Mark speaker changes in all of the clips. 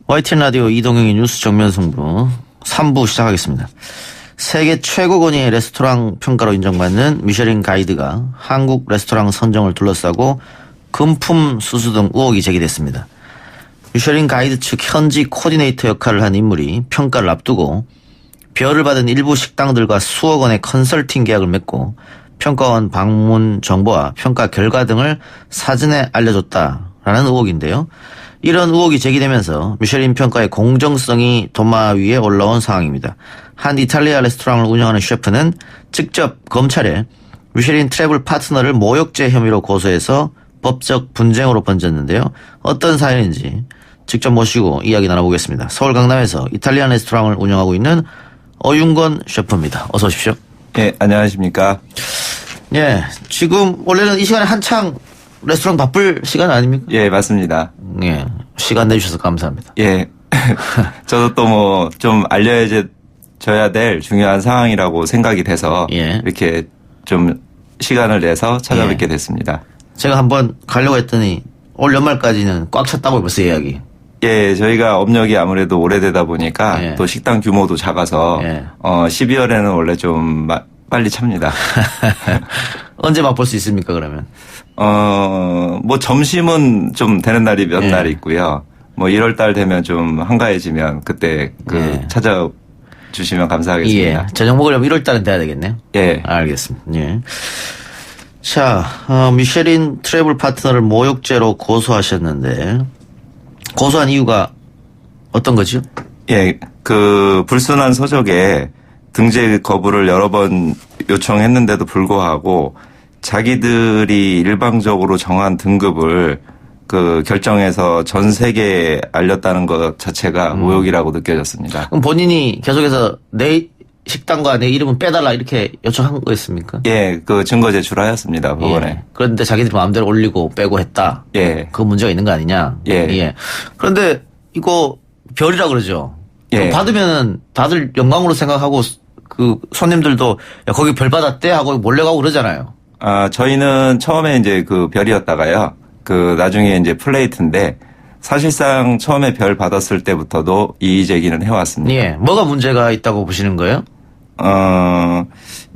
Speaker 1: YTN 라디오 이동영의 뉴스 정면 승부 3부 시작하겠습니다. 세계 최고권위의 레스토랑 평가로 인정받는 미쉐린 가이드가 한국 레스토랑 선정을 둘러싸고 금품 수수 등 의혹이 제기됐습니다. 미쉐린 가이드 측 현지 코디네이터 역할을 한 인물이 평가를 앞두고 별을 받은 일부 식당들과 수억 원의 컨설팅 계약을 맺고 평가원 방문 정보와 평가 결과 등을 사전에 알려줬다라는 의혹인데요. 이런 의혹이 제기되면서 미쉐린 평가의 공정성이 도마 위에 올라온 상황입니다. 한 이탈리아 레스토랑을 운영하는 셰프는 직접 검찰에 미쉐린 트래블 파트너를 모욕죄 혐의로 고소해서 법적 분쟁으로 번졌는데요. 어떤 사연인지 직접 모시고 이야기 나눠보겠습니다. 서울 강남에서 이탈리안 레스토랑을 운영하고 있는 어윤건 셰프입니다. 어서 오십시오.
Speaker 2: 예, 안녕하십니까.
Speaker 1: 예, 지금 원래는 이 시간에 한창 레스토랑 바쁠 시간 아닙니까?
Speaker 2: 예, 맞습니다.
Speaker 1: 예, 시간 내주셔서 감사합니다.
Speaker 2: 예, 저도 또 뭐 좀 알려져야 될 중요한 상황이라고 생각이 돼서
Speaker 1: 예.
Speaker 2: 이렇게 좀 시간을 내서 찾아뵙게 됐습니다.
Speaker 1: 제가 한번 가려고 했더니 올 연말까지는 꽉 찼다고 벌써 이야기.
Speaker 2: 예, 저희가 업력이 아무래도 오래되다 보니까
Speaker 1: 예.
Speaker 2: 또 식당 규모도 작아서
Speaker 1: 예.
Speaker 2: 12월에는 원래 좀 빨리 찹니다.
Speaker 1: 언제 맛볼 수 있습니까, 그러면?
Speaker 2: 뭐 점심은 좀 되는 날이 몇
Speaker 1: 예.
Speaker 2: 날 있고요. 뭐 1월 달 되면 좀 한가해지면 그때
Speaker 1: 예.
Speaker 2: 찾아주시면 감사하겠습니다.
Speaker 1: 예. 저녁 먹으려면 1월 달은 돼야 되겠네요.
Speaker 2: 예.
Speaker 1: 알겠습니다. 예. 자, 미쉐린 트래블 파트너를 모욕죄로 고소하셨는데, 고소한 이유가 어떤 거죠?
Speaker 2: 예, 그 불순한 서적에 등재 거부를 여러 번 요청했는데도 불구하고 자기들이 일방적으로 정한 등급을 그 결정해서 전 세계에 알렸다는 것 자체가 모욕이라고 느껴졌습니다.
Speaker 1: 그럼 본인이 계속해서 내 식당과 내 이름은 빼달라 이렇게 요청한 거였습니까?
Speaker 2: 예, 그 증거 제출하였습니다, 법원에.
Speaker 1: 예. 그런데 자기들이 마음대로 올리고 빼고 했다.
Speaker 2: 예.
Speaker 1: 그 문제가 있는 거 아니냐?
Speaker 2: 예.
Speaker 1: 그런데 이거 별이라 그러죠.
Speaker 2: 예.
Speaker 1: 받으면은 다들 영광으로 생각하고 그 손님들도 야, 거기 별 받았대 하고 몰래 가고 그러잖아요.
Speaker 2: 아, 저희는 처음에 이제 그 별이었다가요. 그 나중에 이제 플레이트인데 사실상 처음에 별 받았을 때부터도 이의 제기는 해왔습니다.
Speaker 1: 예. 뭐가 문제가 있다고 보시는 거예요?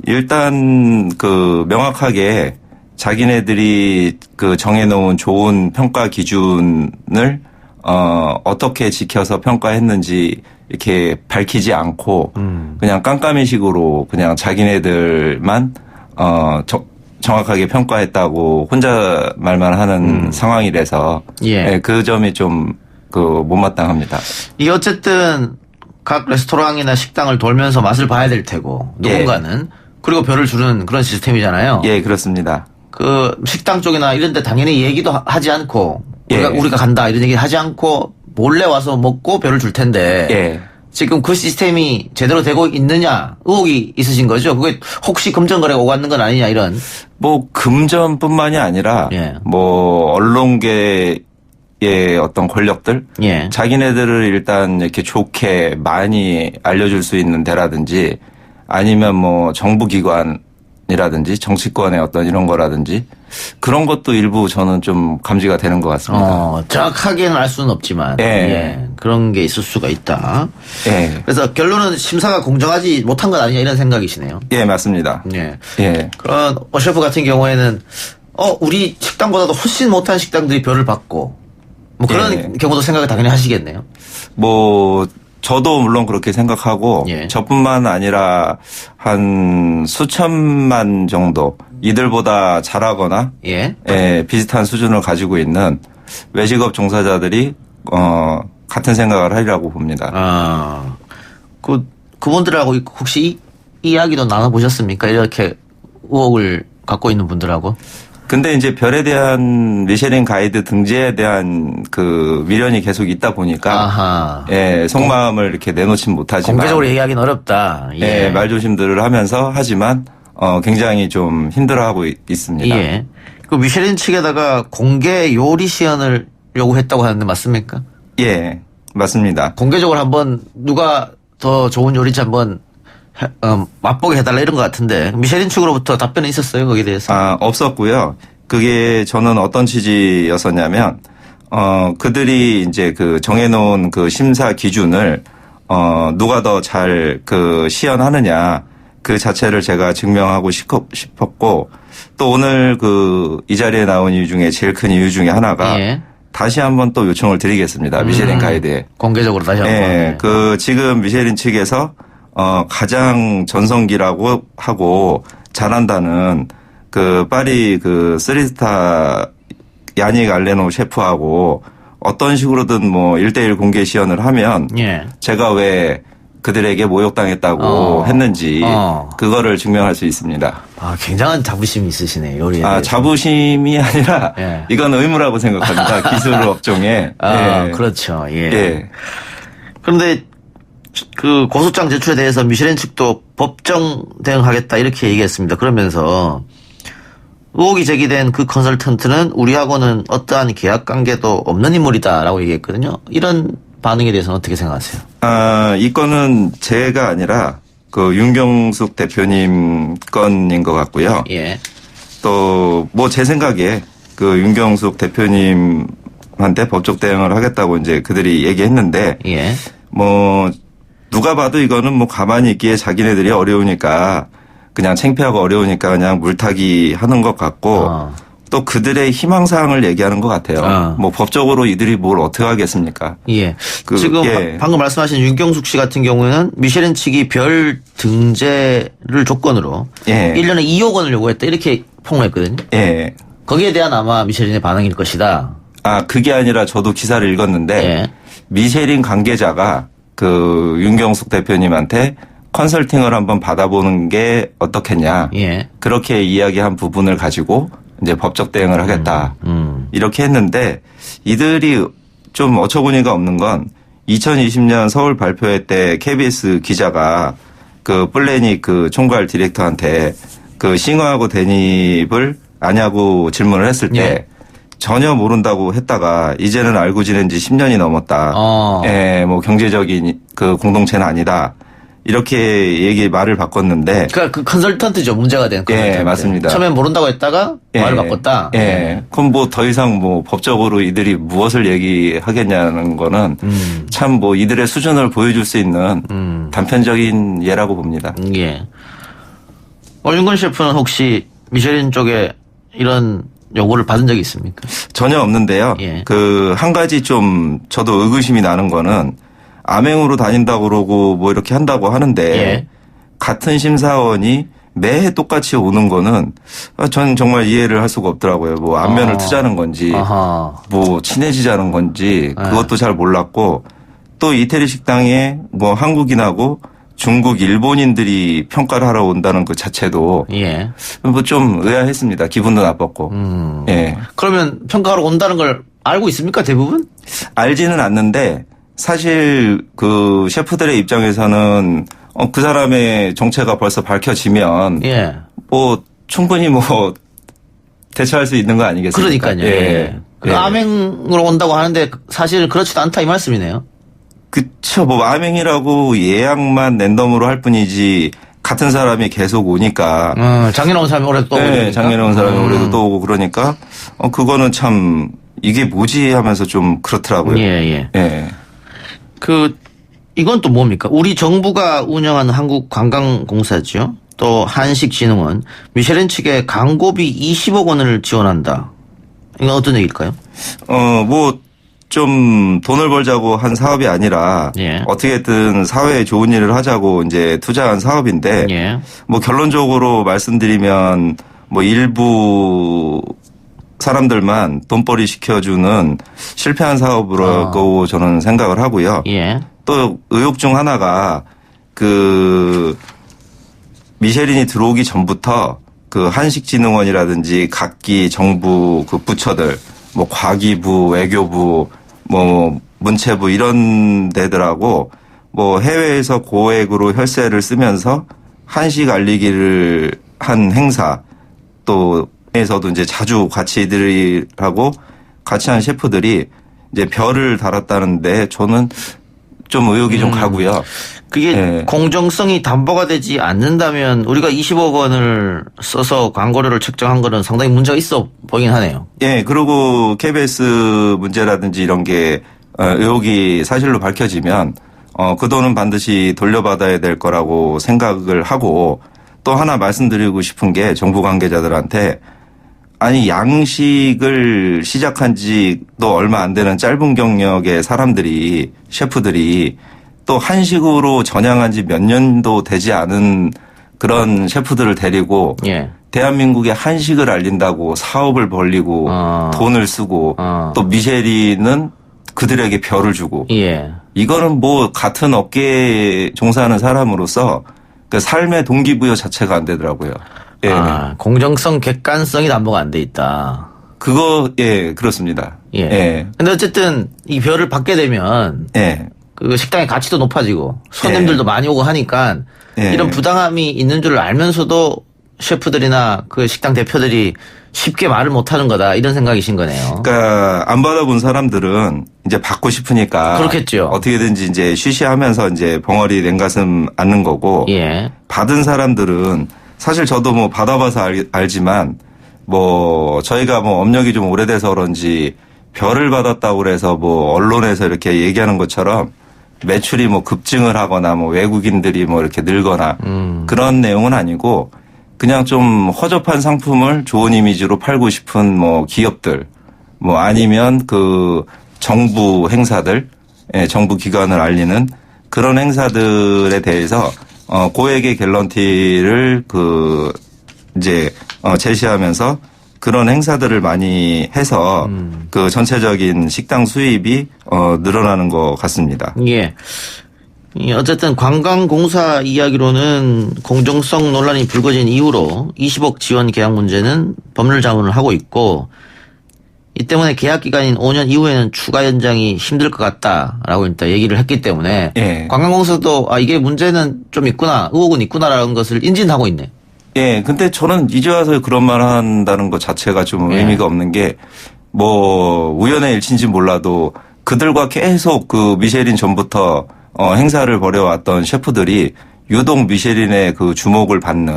Speaker 2: 일단 그 명확하게 자기네들이 그 정해놓은 좋은 평가 기준을 어떻게 지켜서 평가했는지 이렇게 밝히지 않고 그냥 깜깜이식으로 그냥 자기네들만 정확하게 평가했다고 혼자 말만 하는 상황이라서
Speaker 1: 예.
Speaker 2: 예, 그 점이 좀 그 못마땅합니다.
Speaker 1: 이게 어쨌든 각 레스토랑이나 식당을 돌면서 맛을 봐야 될 테고 누군가는 그리고 별을 주는 그런 시스템이잖아요.
Speaker 2: 예, 그렇습니다.
Speaker 1: 그 식당 쪽이나 이런 데 당연히 얘기도 하지 않고
Speaker 2: 예.
Speaker 1: 우리가 간다 이런 얘기 하지 않고 몰래 와서 먹고 별을 줄 텐데
Speaker 2: 예.
Speaker 1: 지금 그 시스템이 제대로 되고 있느냐 의혹이 있으신 거죠? 그게 혹시 금전거래가 오갔는 건 아니냐 이런.
Speaker 2: 뭐 금전뿐만이 아니라
Speaker 1: 예.
Speaker 2: 뭐 언론계의 어떤 권력들
Speaker 1: 예.
Speaker 2: 자기네들을 일단 이렇게 좋게 많이 알려줄 수 있는 데라든지 아니면 뭐 정부기관이라든지 정치권의 어떤 이런 거라든지 그런 것도 일부 저는 좀 감지가 되는 것 같습니다.
Speaker 1: 정확하게는 알 수는 없지만
Speaker 2: 예.
Speaker 1: 예, 그런 게 있을 수가 있다.
Speaker 2: 예.
Speaker 1: 그래서 결론은 심사가 공정하지 못한 것 아니냐 이런 생각이시네요.
Speaker 2: 예, 맞습니다.
Speaker 1: 예.
Speaker 2: 예.
Speaker 1: 그런 셰프 같은 경우에는 우리 식당보다도 훨씬 못한 식당들이 별을 받고 뭐 그런
Speaker 2: 예.
Speaker 1: 경우도 생각을 당연히 하시겠네요.
Speaker 2: 뭐 저도 물론 그렇게 생각하고
Speaker 1: 예.
Speaker 2: 저뿐만 아니라 한 수천만 정도 이들보다 잘하거나
Speaker 1: 예.
Speaker 2: 예, 비슷한 수준을 가지고 있는 외식업 종사자들이 같은 생각을 하리라고 봅니다.
Speaker 1: 그분들하고 혹시 이 이야기도 나눠보셨습니까? 이렇게 의혹을 갖고 있는 분들하고.
Speaker 2: 근데 이제 별에 대한 미쉐린 가이드 등재에 대한 그 미련이 계속 있다 보니까
Speaker 1: 아하.
Speaker 2: 예, 속마음을 이렇게 내놓진 못하지만
Speaker 1: 공개적으로 얘기하기는 어렵다. 예.
Speaker 2: 예, 말조심들을 하면서 하지만 굉장히 좀 힘들어하고 있습니다.
Speaker 1: 예. 그 미쉐린 측에다가 공개 요리 시연을 요구했다고 하는데 맞습니까?
Speaker 2: 예, 맞습니다.
Speaker 1: 공개적으로 한번 누가 더 좋은 요리인지 한번 맛보게 해달라 이런 것 같은데 미쉐린 측으로부터 답변이 있었어요 거기에 대해서?
Speaker 2: 없었고요. 그게 저는 어떤 취지였었냐면 그들이 이제 그 정해놓은 그 심사 기준을 누가 더 잘 그 시연하느냐 그 자체를 제가 증명하고 싶었고 또 오늘 그 이 자리에 나온 이유 중에 제일 큰 이유 중에 하나가
Speaker 1: 예.
Speaker 2: 다시 한번 또 요청을 드리겠습니다. 미쉐린 가이드에.
Speaker 1: 공개적으로 다시 한번.
Speaker 2: 예. 그 지금 미쉐린 측에서 가장 전성기라고 하고 잘한다는 그 파리 그 3스타 야닉 알레노 셰프하고 어떤 식으로든 뭐 1대1 공개 시연을 하면
Speaker 1: 예.
Speaker 2: 제가 왜 그들에게 모욕당했다고 했는지 그거를 증명할 수 있습니다.
Speaker 1: 아, 굉장한 자부심이 있으시네, 요리에 대해서.
Speaker 2: 자부심이 아니라
Speaker 1: 예.
Speaker 2: 이건 의무라고 생각합니다. 기술 업종에.
Speaker 1: 아,
Speaker 2: 예.
Speaker 1: 그렇죠. 예.
Speaker 2: 예.
Speaker 1: 그런데 그 고소장 제출에 대해서 미쉐린 측도 법정 대응하겠다 이렇게 얘기했습니다. 그러면서 의혹이 제기된 그 컨설턴트는 우리하고는 어떠한 계약 관계도 없는 인물이다라고 얘기했거든요. 이런 반응에 대해서는 어떻게 생각하세요?
Speaker 2: 이 건은 제가 아니라 그 윤경숙 대표님 건인 것 같고요.
Speaker 1: 예.
Speaker 2: 또 뭐 제 생각에 그 윤경숙 대표님한테 법적 대응을 하겠다고 이제 그들이 얘기했는데
Speaker 1: 예.
Speaker 2: 뭐 누가 봐도 이거는 뭐 가만히 있기에 자기네들이 어려우니까 그냥 창피하고 어려우니까 그냥 물타기 하는 것 같고 또 그들의 희망사항을 얘기하는 것 같아요. 뭐 법적으로 이들이 뭘 어떻게 하겠습니까?
Speaker 1: 예. 지금
Speaker 2: 예.
Speaker 1: 방금 말씀하신 윤경숙 씨 같은 경우에는 미쉐린 측이 별 등재를 조건으로
Speaker 2: 예.
Speaker 1: 1년에 2억 원을 요구했다 이렇게 폭로했거든요.
Speaker 2: 예.
Speaker 1: 거기에 대한 아마 미쉐린의 반응일 것이다.
Speaker 2: 그게 아니라 저도 기사를 읽었는데
Speaker 1: 예.
Speaker 2: 미쉐린 관계자가 그 윤경숙 대표님한테 컨설팅을 한번 받아보는 게 어떻겠냐.
Speaker 1: 예.
Speaker 2: 그렇게 이야기한 부분을 가지고 이제 법적 대응을 하겠다. 이렇게 했는데 이들이 좀 어처구니가 없는 건 2020년 서울 발표회 때 KBS 기자가 그 플래닉 그 총괄 디렉터한테 그 싱어하고 대립을 아냐고 질문을 했을 때
Speaker 1: 예.
Speaker 2: 전혀 모른다고 했다가 이제는 알고 지낸 지 10년이 넘었다. 예, 뭐 경제적인 그 공동체는 아니다. 이렇게 말을 바꿨는데.
Speaker 1: 그러니까 그 컨설턴트죠. 문제가 된 컨설턴트.
Speaker 2: 예, 맞습니다.
Speaker 1: 처음엔 모른다고 했다가 말을 바꿨다.
Speaker 2: 예. 그럼 뭐 더 이상 뭐 법적으로 이들이 무엇을 얘기하겠냐는 거는 참 뭐 이들의 수준을 보여줄 수 있는 단편적인 예라고 봅니다.
Speaker 1: 예. 윤건 셰프는 혹시 미쉐린 쪽에 이런 요구를 받은 적이 있습니까?
Speaker 2: 전혀 없는데요.
Speaker 1: 예.
Speaker 2: 그 한 가지 좀 저도 의구심이 나는 거는 암행으로 다닌다고 그러고 뭐 이렇게 한다고 하는데
Speaker 1: 예.
Speaker 2: 같은 심사원이 매해 똑같이 오는 거는 전 정말 이해를 할 수가 없더라고요. 뭐 안면을 트자는 건지 뭐 친해지자는 건지 그것도 잘 몰랐고 또 이태리 식당에 뭐 한국인하고 중국, 일본인들이 평가를 하러 온다는 그 자체도
Speaker 1: 예.
Speaker 2: 뭐 좀 의아했습니다. 기분도 나빴고. 예.
Speaker 1: 그러면 평가하러 온다는 걸 알고 있습니까? 대부분?
Speaker 2: 알지는 않는데 사실 그 셰프들의 입장에서는 그 사람의 정체가 벌써 밝혀지면
Speaker 1: 예.
Speaker 2: 뭐 충분히 뭐 대처할 수 있는 거 아니겠습니까?
Speaker 1: 그러니까요. 예. 암행으로 온다고 하는데 사실 그렇지도 않다 이 말씀이네요.
Speaker 2: 그쵸. 뭐 암행이라고 예약만 랜덤으로 할 뿐이지 같은 사람이 계속 오니까.
Speaker 1: 작년에 온 사람이 올해도 또 오고.
Speaker 2: 네, 작년에 온 사람이 올해도 또 오고 그러니까 그거는 참 이게 뭐지 하면서 좀 그렇더라고요.
Speaker 1: 예.
Speaker 2: 예.
Speaker 1: 이건 또 뭡니까? 우리 정부가 운영하는 한국관광공사죠. 또 한식진흥원, 미쉐린 측에 광고비 20억 원을 지원한다. 이건 어떤 얘기일까요?
Speaker 2: 뭐 좀 돈을 벌자고 한 사업이 아니라
Speaker 1: 예.
Speaker 2: 어떻게든 사회에 좋은 일을 하자고 이제 투자한 사업인데
Speaker 1: 예.
Speaker 2: 뭐 결론적으로 말씀드리면 뭐 일부 사람들만 돈벌이 시켜주는 실패한 사업으로 저는 생각을 하고요.
Speaker 1: 예.
Speaker 2: 또 의혹 중 하나가 그 미쉐린이 들어오기 전부터 그 한식진흥원이라든지 각기 정부 그 부처들 뭐 과기부, 외교부, 뭐 문체부 이런 데들하고 뭐 해외에서 고액으로 혈세를 쓰면서 한식 알리기를 한 행사 또 에서도 이제 자주 같이 이들하고 같이 한 셰프들이 이제 별을 달았다는데 저는 좀 의혹이 좀 가고요.
Speaker 1: 그게
Speaker 2: 예.
Speaker 1: 공정성이 담보가 되지 않는다면 우리가 20억 원을 써서 광고료를 책정한 거는 상당히 문제가 있어 보이긴 하네요.
Speaker 2: 예, 그리고 KBS 문제라든지 이런 게 의혹이 사실로 밝혀지면 그 돈은 반드시 돌려받아야 될 거라고 생각을 하고 또 하나 말씀드리고 싶은 게 정부 관계자들한테 아니 양식을 시작한 지도 얼마 안 되는 짧은 경력의 사람들이 셰프들이 또 한식으로 전향한 지 몇 년도 되지 않은 그런 셰프들을 데리고
Speaker 1: 예.
Speaker 2: 대한민국의 한식을 알린다고 사업을 벌리고 돈을 쓰고 또 미쉐린은 그들에게 별을 주고
Speaker 1: 예.
Speaker 2: 이거는 뭐 같은 업계에 종사하는 사람으로서 그 삶의 동기부여 자체가 안 되더라고요. 예.
Speaker 1: 공정성, 객관성이 담보가 안 돼 있다.
Speaker 2: 그거 예 그렇습니다.
Speaker 1: 예.
Speaker 2: 예.
Speaker 1: 근데 어쨌든 이 별을 받게 되면
Speaker 2: 예.
Speaker 1: 그 식당의 가치도 높아지고 손님들도 많이 오고 하니까 이런 부당함이 있는 줄 알면서도 셰프들이나 그 식당 대표들이 쉽게 말을 못하는 거다 이런 생각이신 거네요.
Speaker 2: 그러니까 안 받아본 사람들은 이제 받고 싶으니까
Speaker 1: 그렇겠죠.
Speaker 2: 어떻게든지 이제 쉬쉬하면서 이제 벙어리 냉가슴 앓는 거고
Speaker 1: 예.
Speaker 2: 받은 사람들은 사실 저도 뭐 받아봐서 알지만 뭐 저희가 뭐 업력이 좀 오래돼서 그런지 별을 받았다고 그래서 뭐 언론에서 이렇게 얘기하는 것처럼 매출이 뭐 급증을 하거나 뭐 외국인들이 뭐 이렇게 늘거나 그런 내용은 아니고 그냥 좀 허접한 상품을 좋은 이미지로 팔고 싶은 뭐 기업들 뭐 아니면 그 정부 행사들, 예, 정부 기관을 알리는 그런 행사들에 대해서 고액의 갤런티를 그 이제 제시하면서 그런 행사들을 많이 해서 그 전체적인 식당 수입이 늘어나는 것 같습니다.
Speaker 1: 예. 어쨌든 관광공사 이야기로는 공정성 논란이 불거진 이후로 20억 지원 계약 문제는 법률 자문을 하고 있고 이 때문에 계약 기간인 5년 이후에는 추가 연장이 힘들 것 같다라고 일단 얘기를 했기 때문에
Speaker 2: 예.
Speaker 1: 관광공사도 이게 문제는 좀 있구나, 의혹은 있구나라는 것을 인지하고 있네.
Speaker 2: 예, 근데 저는 이제 와서 그런 말 한다는 것 자체가 좀 의미가 없는 게 뭐 우연의 일치인지 몰라도 그들과 계속 그 미쉐린 전부터 행사를 벌여왔던 셰프들이 유독 미쉐린의 그 주목을 받는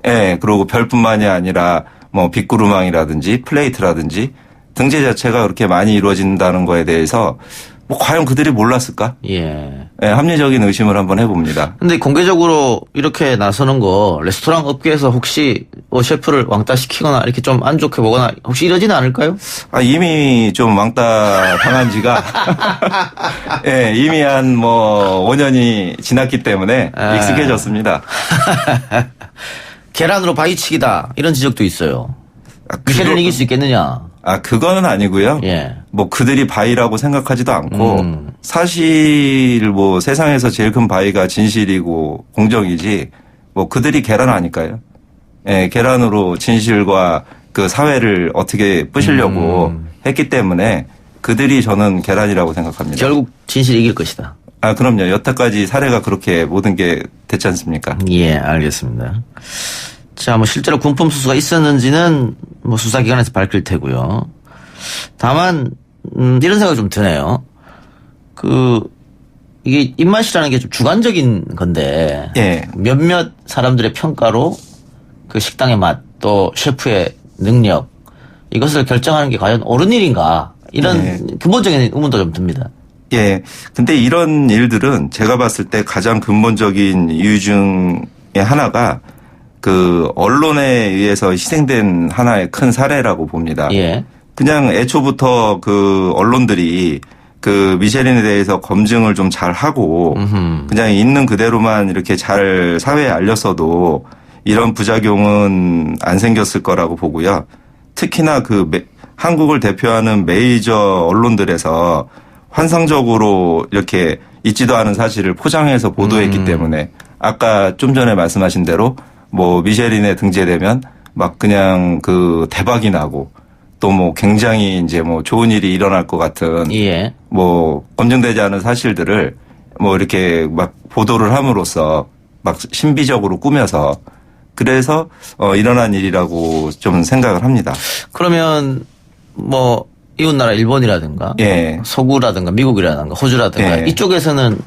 Speaker 2: 예, 그리고 별뿐만이 아니라 뭐 빅구르망이라든지 플레이트라든지 등재 자체가 그렇게 많이 이루어진다는 거에 대해서 뭐 과연 그들이 몰랐을까?
Speaker 1: 예.
Speaker 2: 예, 합리적인 의심을 한번 해봅니다.
Speaker 1: 근데 공개적으로 이렇게 나서는 거 레스토랑 업계에서 혹시 셰프를 왕따 시키거나 이렇게 좀 안 좋게 보거나 혹시 이러지는 않을까요?
Speaker 2: 이미 좀 왕따 당한 지가 예, 이미 한 뭐 5년이 지났기 때문에 익숙해졌습니다.
Speaker 1: 계란으로 바위치기다 이런 지적도 있어요. 미쉐린을 이길 수 있겠느냐?
Speaker 2: 그거는 아니고요.
Speaker 1: 예.
Speaker 2: 뭐 그들이 바위라고 생각하지도 않고 사실 뭐 세상에서 제일 큰 바위가 진실이고 공정이지 뭐 그들이 계란 아닐까요? 예, 계란으로 진실과 그 사회를 어떻게 부시려고 했기 때문에 그들이 저는 계란이라고 생각합니다.
Speaker 1: 결국 진실이 이길 것이다.
Speaker 2: 그럼요. 여태까지 사례가 그렇게 모든 게 됐지 않습니까?
Speaker 1: 예, 알겠습니다. 자, 뭐 실제로 군품 수수가 있었는지는 뭐 수사기관에서 밝힐 테고요. 다만 이런 생각이 좀 드네요. 이게 입맛이라는 게 좀 주관적인 건데
Speaker 2: 예.
Speaker 1: 몇몇 사람들의 평가로 그 식당의 맛 또 셰프의 능력 이것을 결정하는 게 과연 옳은 일인가 이런 근본적인 의문도 좀 듭니다.
Speaker 2: 예. 근데 이런 일들은 제가 봤을 때 가장 근본적인 이유 중에 하나가 그 언론에 의해서 희생된 하나의 큰 사례라고 봅니다.
Speaker 1: 예.
Speaker 2: 그냥 애초부터 그 언론들이 그 미쉐린에 대해서 검증을 좀 잘 하고 그냥 있는 그대로만 이렇게 잘 사회에 알렸어도 이런 부작용은 안 생겼을 거라고 보고요. 특히나 그 한국을 대표하는 메이저 언론들에서 환상적으로 이렇게 있지도 않은 사실을 포장해서 보도했기 때문에 아까 좀 전에 말씀하신 대로 뭐 미쉐린에 등재되면 막 그냥 그 대박이 나고 또 뭐 굉장히 이제 뭐 좋은 일이 일어날 것 같은
Speaker 1: 예.
Speaker 2: 뭐 검증되지 않은 사실들을 뭐 이렇게 막 보도를 함으로써 막 신비적으로 꾸며서 그래서 일어난 일이라고 좀 생각을 합니다.
Speaker 1: 그러면 뭐 이웃나라 일본이라든가
Speaker 2: 예.
Speaker 1: 서구라든가 미국이라든가 호주라든가
Speaker 2: 예.
Speaker 1: 이쪽에서는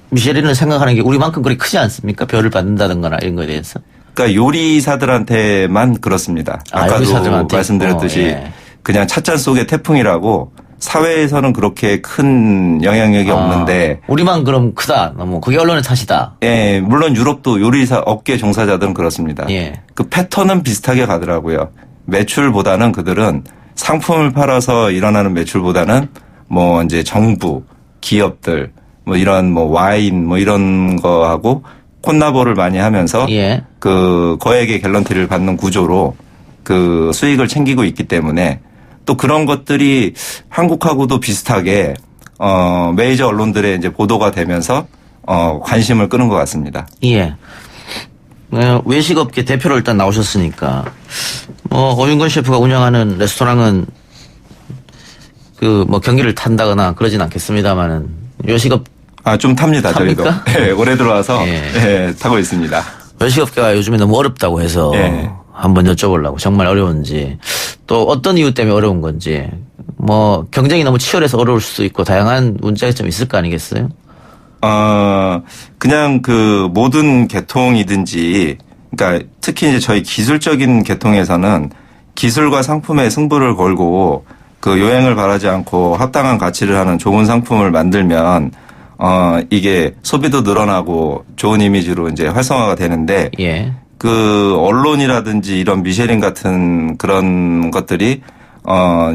Speaker 1: 미쉐린을 생각하는 게 우리만큼 그리 크지 않습니까? 별을 받는다든가 이런 거에 대해서.
Speaker 2: 그러니까 요리사들한테만 그렇습니다.
Speaker 1: 아,
Speaker 2: 아까도
Speaker 1: 요리사들한테
Speaker 2: 말씀드렸듯이
Speaker 1: 예.
Speaker 2: 그냥 찻잔 속의 태풍이라고 사회에서는 그렇게 큰 영향력이 없는데
Speaker 1: 우리만 그럼 크다. 너무 그게 언론의 탓이다.
Speaker 2: 예, 물론 유럽도 요리사 업계 종사자들은 그렇습니다.
Speaker 1: 예.
Speaker 2: 그 패턴은 비슷하게 가더라고요. 매출보다는 그들은 상품을 팔아서 일어나는 매출보다는 뭐 이제 정부, 기업들 뭐 이런 뭐 와인 뭐 이런 거하고 콜라보를 많이 하면서
Speaker 1: 예.
Speaker 2: 그 거액의 갤런티를 받는 구조로 그 수익을 챙기고 있기 때문에 또 그런 것들이 한국하고도 비슷하게 메이저 언론들의 이제 보도가 되면서 관심을 끄는 것 같습니다.
Speaker 1: 예. 외식업계 대표로 일단 나오셨으니까 오윤건 셰프가 운영하는 레스토랑은 그 뭐 경기를 탄다거나 그러진 않겠습니다만은 외식업
Speaker 2: 좀 탑니다. 저희도.
Speaker 1: 탑니까?
Speaker 2: 네, 올해 들어와서
Speaker 1: 예.
Speaker 2: 네, 타고 있습니다.
Speaker 1: 외식업계가 요즘에 너무 어렵다고 해서
Speaker 2: 예.
Speaker 1: 한번 여쭤보려고 정말 어려운지 또 어떤 이유 때문에 어려운 건지 뭐 경쟁이 너무 치열해서 어려울 수도 있고 다양한 문제가 좀 있을 거 아니겠어요?
Speaker 2: 그냥 그 모든 계통이든지 그러니까 특히 이제 저희 기술적인 계통에서는 기술과 상품의 승부를 걸고 그 요행을 바라지 않고 합당한 가치를 하는 좋은 상품을 만들면 이게 소비도 늘어나고 좋은 이미지로 이제 활성화가 되는데
Speaker 1: 예.
Speaker 2: 그 언론이라든지 이런 미쉐린 같은 그런 것들이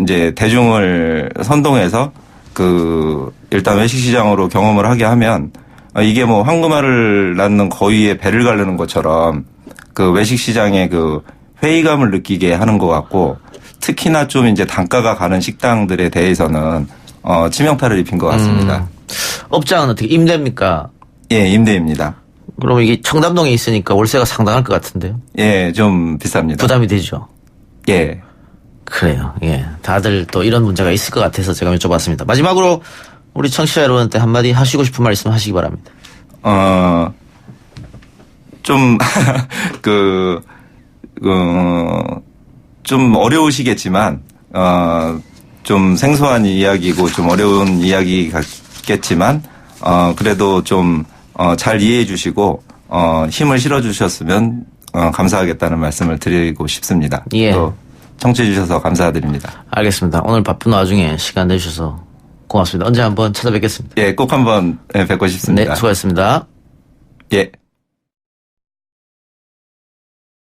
Speaker 2: 이제 대중을 선동해서 그 일단 외식 시장으로 경험을 하게 하면 이게 뭐 황금알을 낳는 거위에 배를 가르는 것처럼 그 외식 시장의 그 회의감을 느끼게 하는 것 같고 특히나 좀 이제 단가가 가는 식당들에 대해서는 치명타를 입힌 것 같습니다.
Speaker 1: 업장은 어떻게 임대입니까?
Speaker 2: 예, 임대입니다.
Speaker 1: 그럼 이게 청담동에 있으니까 월세가 상당할 것 같은데요?
Speaker 2: 예, 좀 비쌉니다.
Speaker 1: 부담이 되죠?
Speaker 2: 예.
Speaker 1: 그래요. 예. 다들 또 이런 문제가 있을 것 같아서 제가 여쭤봤습니다. 마지막으로 우리 청취자 여러분한테 한마디 하시고 싶은 말 있으면 하시기 바랍니다.
Speaker 2: 좀, 좀 어려우시겠지만, 좀 생소한 이야기고 좀 어려운 이야기 같겠지만, 그래도 좀, 잘 이해해 주시고, 힘을 실어 주셨으면, 감사하겠다는 말씀을 드리고 싶습니다.
Speaker 1: 예.
Speaker 2: 또 청취해 주셔서 감사드립니다.
Speaker 1: 알겠습니다. 오늘 바쁜 와중에 시간 내주셔서 고맙습니다. 언제 한번 찾아뵙겠습니다.
Speaker 2: 예, 꼭 한번 뵙고 싶습니다.
Speaker 1: 네, 수고하셨습니다.
Speaker 2: 예.